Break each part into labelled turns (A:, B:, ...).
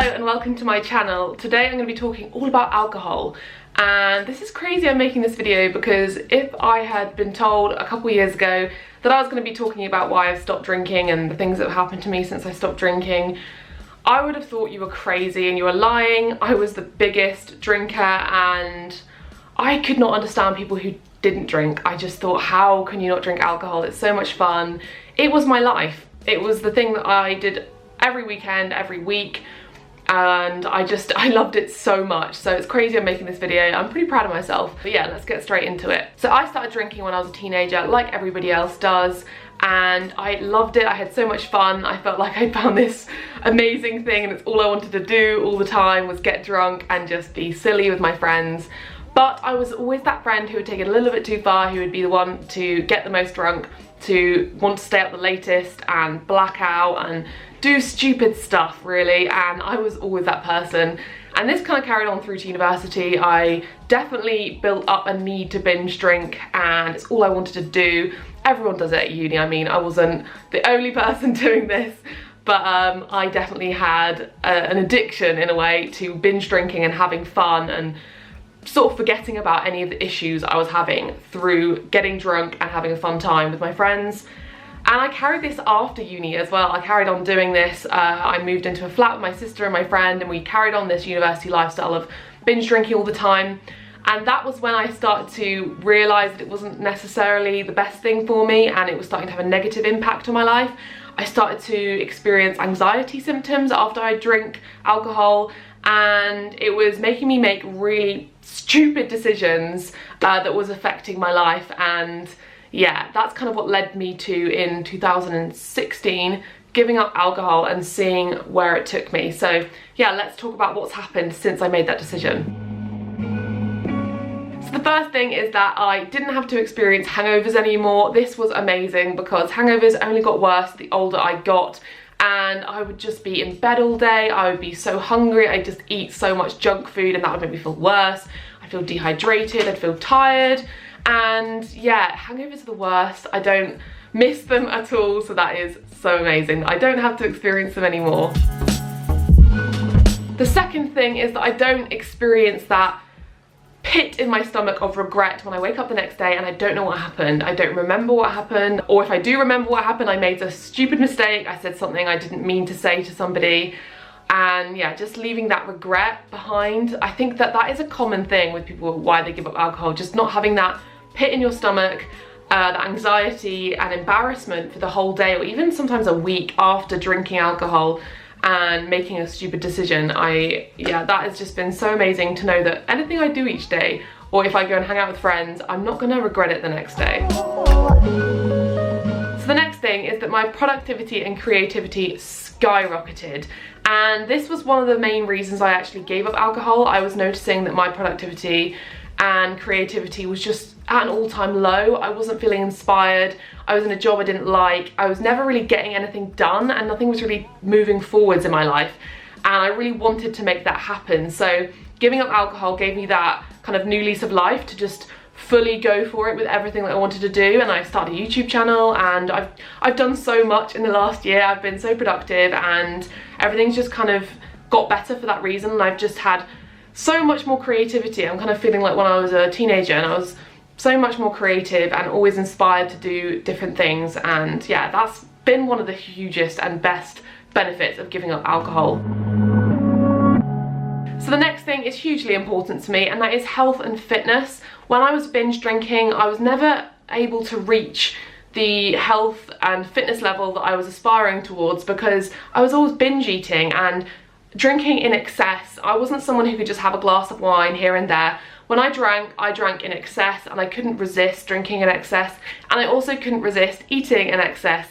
A: and welcome to my channel. Today I'm going to be talking all about alcohol, and this is crazy I'm making this video because if I had been told a couple years ago that I was going to be talking about why I've stopped drinking and the things that have happened to me since I stopped drinking, I would have thought you were crazy and you were lying. I was the biggest drinker and I could not understand people who didn't drink. I just thought, how can you not drink alcohol? It's so much fun. It was my life. It was the thing that I did every weekend, every week, and I loved it so much. So it's crazy I'm making this video. I'm pretty proud of myself. But yeah, let's get straight into it. So I started drinking when I was a teenager, like everybody else does, and I loved it. I had so much fun. I felt like I found this amazing thing and it's all I wanted to do all the time was get drunk and just be silly with my friends. But I was always that friend who would take it a little bit too far, who would be the one to get the most drunk, to want to stay up the latest and black out and do stupid stuff, really, and I was always that person. And this kind of carried on through to university. I definitely built up a need to binge drink and it's all I wanted to do. Everyone does it at uni. I mean, I wasn't the only person doing this, but I definitely had an addiction in a way to binge drinking and having fun and sort of forgetting about any of the issues I was having through getting drunk and having a fun time with my friends. And I carried this after uni as well. I carried on doing this. I moved into a flat with my sister and my friend, and we carried on this university lifestyle of binge drinking all the time. And that was when I started to realise that it wasn't necessarily the best thing for me and it was starting to have a negative impact on my life. I started to experience anxiety symptoms after I drink alcohol, and it was making me make really stupid decisions that was affecting my life. And yeah, that's kind of what led me to, in 2016, giving up alcohol and seeing where it took me. So yeah, let's talk about what's happened since I made that decision. So the first thing is that I didn't have to experience hangovers anymore. This was amazing because hangovers only got worse the older I got, and I would just be in bed all day. I would be so hungry. I'd just eat so much junk food and that would make me feel worse. I'd feel dehydrated, I'd feel tired. And yeah, hangovers are the worst. I don't miss them at all, so that is so amazing. I don't have to experience them anymore. The second thing is that I don't experience that pit in my stomach of regret when I wake up the next day and I don't know what happened. I don't remember what happened, or if I do remember what happened, I made a stupid mistake. I said something I didn't mean to say to somebody. And yeah, just leaving that regret behind. I think that that is a common thing with people, why they give up alcohol, just not having that pit in your stomach, the anxiety and embarrassment for the whole day, or even sometimes a week after drinking alcohol and making a stupid decision. Yeah, that has just been so amazing to know that anything I do each day, or if I go and hang out with friends, I'm not gonna regret it the next day. So the next thing is that my productivity and creativity skyrocketed. And this was one of the main reasons I actually gave up alcohol. I was noticing that my productivity and creativity was just at an all-time low. I wasn't feeling inspired. I was in a job I didn't like. I was never really getting anything done and nothing was really moving forwards in my life. And I really wanted to make that happen. So giving up alcohol gave me that kind of new lease of life to just fully go for it with everything that I wanted to do. And I started a YouTube channel and I've done so much in the last year. I've been so productive and everything's just kind of got better for that reason. And I've just had so much more creativity. I'm kind of feeling like when I was a teenager and I was so much more creative and always inspired to do different things. And yeah, that's been one of the hugest and best benefits of giving up alcohol. So the next thing is hugely important to me, and that is health and fitness. When I was binge drinking, I was never able to reach the health and fitness level that I was aspiring towards because I was always binge eating and drinking in excess. I wasn't someone who could just have a glass of wine here and there. When I drank in excess, and I couldn't resist drinking in excess, and I also couldn't resist eating in excess.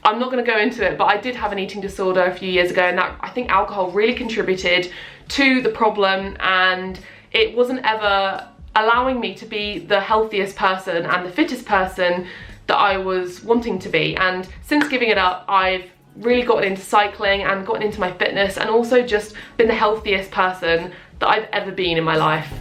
A: I'm not going to go into it, but I did have an eating disorder a few years ago, and that, I think alcohol really contributed to the problem, and it wasn't ever allowing me to be the healthiest person and the fittest person that I was wanting to be. And since giving it up, I've really gotten into cycling and gotten into my fitness, and also just been the healthiest person that I've ever been in my life.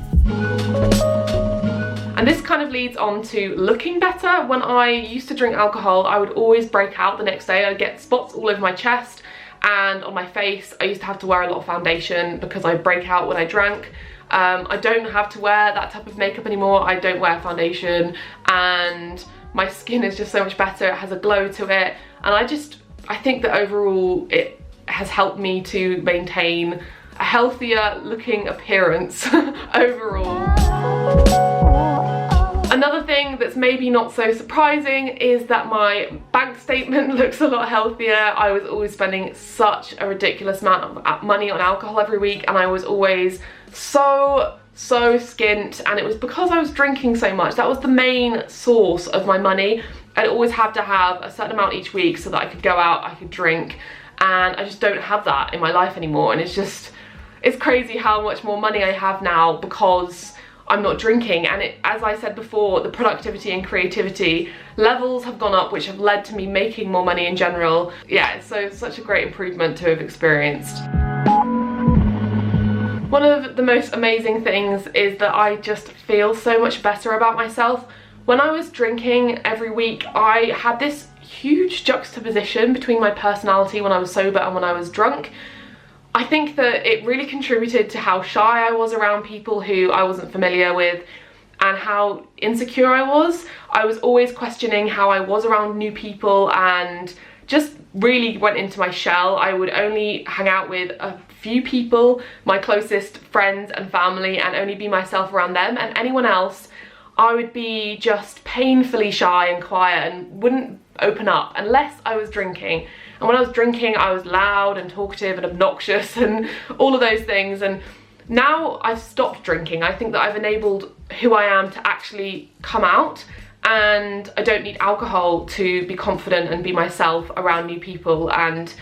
A: And this kind of leads on to looking better. When I used to drink alcohol, I would always break out the next day. I'd get spots all over my chest and on my face. I used to have to wear a lot of foundation because I break out when I drank. I don't have to wear that type of makeup anymore. I don't wear foundation, and my skin is just so much better. It has a glow to it, and I think that overall it has helped me to maintain a healthier looking appearance overall. Another thing that's maybe not so surprising is that my bank statement looks a lot healthier. I was always spending such a ridiculous amount of money on alcohol every week, and I was always so skint, and it was because I was drinking so much. That was the main source of my money. I'd always have to have a certain amount each week so that I could go out, I could drink, and I just don't have that in my life anymore. And it's crazy how much more money I have now because I'm not drinking. And as I said before, the productivity and creativity levels have gone up, which have led to me making more money in general. Yeah, so it's such a great improvement to have experienced. One of the most amazing things is that I just feel so much better about myself. When I was drinking every week, I had this huge juxtaposition between my personality when I was sober and when I was drunk. I think that it really contributed to how shy I was around people who I wasn't familiar with, and how insecure I was. I was always questioning how I was around new people, and just really went into my shell. I would only hang out with a few people, my closest friends and family, and only be myself around them, and anyone else I would be just painfully shy and quiet and wouldn't open up unless I was drinking. And when I was drinking, I was loud and talkative and obnoxious and all of those things. And now I've stopped drinking. I think that I've enabled who I am to actually come out, and I don't need alcohol to be confident and be myself around new people. And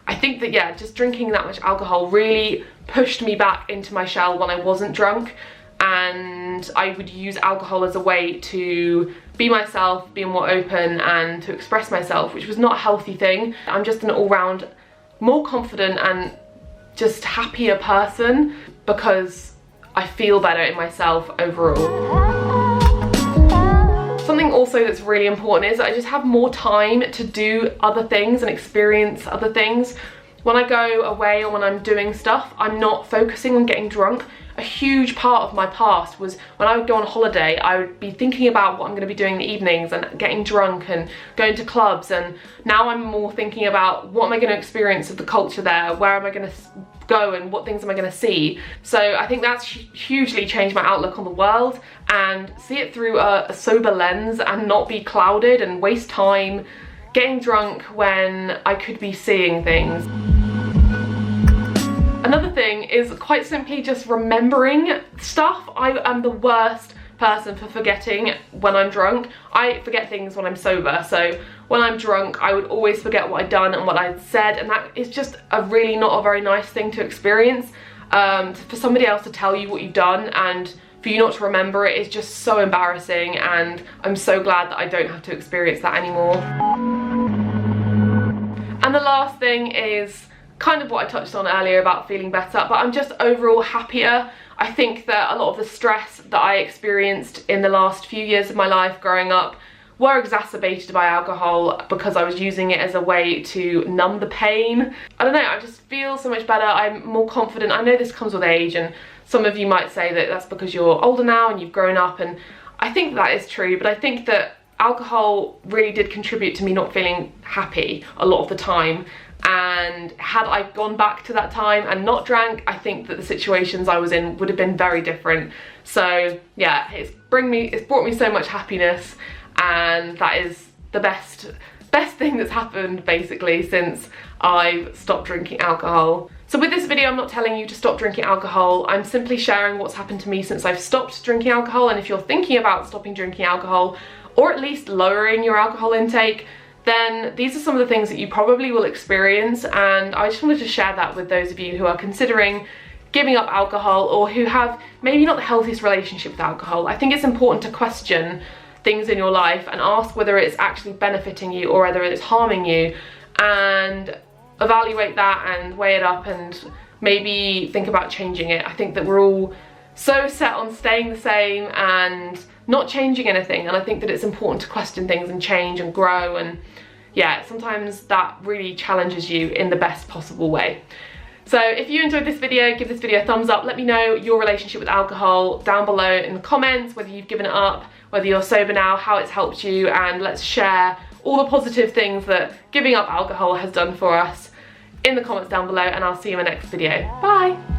A: I think that, yeah, just drinking that much alcohol really pushed me back into my shell when I wasn't drunk. And I would use alcohol as a way to be myself, be more open, and to express myself, which was not a healthy thing. I'm just an all-round more confident and just happier person because I feel better in myself overall. Something also that's really important is that I just have more time to do other things and experience other things. When I go away or when I'm doing stuff, I'm not focusing on getting drunk. A huge part of my past was when I would go on holiday, I would be thinking about what I'm going to be doing in the evenings and getting drunk and going to clubs, and now I'm more thinking about what am I going to experience of the culture there, where am I going to go, and what things am I going to see. So I think that's hugely changed my outlook on the world, and see it through a sober lens and not be clouded and waste time getting drunk when I could be seeing things. Another thing is quite simply just remembering stuff. I am the worst person for forgetting when I'm drunk. I forget things when I'm sober, so when I'm drunk I would always forget what I'd done and what I'd said, and that is just really not a very nice thing to experience. For somebody else to tell you what you've done and for you not to remember it is just so embarrassing, and I'm so glad that I don't have to experience that anymore. And the last thing is kind of what I touched on earlier about feeling better, but I'm just overall happier. I think that a lot of the stress that I experienced in the last few years of my life growing up were exacerbated by alcohol because I was using it as a way to numb the pain. I don't know, I just feel so much better. I'm more confident. I know this comes with age, and some of you might say that that's because you're older now and you've grown up, and I think that is true, but I think that alcohol really did contribute to me not feeling happy a lot of the time. And had I gone back to that time and not drank, I think that the situations I was in would have been very different. So yeah, it's brought me so much happiness, and that is the best thing that's happened basically since I've stopped drinking alcohol. So with this video, I'm not telling you to stop drinking alcohol. I'm simply sharing what's happened to me since I've stopped drinking alcohol. And if you're thinking about stopping drinking alcohol, or at least lowering your alcohol intake, then these are some of the things that you probably will experience, and I just wanted to share that with those of you who are considering giving up alcohol or who have maybe not the healthiest relationship with alcohol. I think it's important to question things in your life and ask whether it's actually benefiting you or whether it's harming you, and evaluate that and weigh it up and maybe think about changing it. I think that we're all so set on staying the same and not changing anything, and I think that it's important to question things and change and grow and yeah, sometimes that really challenges you in the best possible way. So if you enjoyed this video, give this video a thumbs up. Let me know your relationship with alcohol down below in the comments, whether you've given it up, whether you're sober now, how it's helped you, and let's share all the positive things that giving up alcohol has done for us in the comments down below, and I'll see you in my next video. Bye!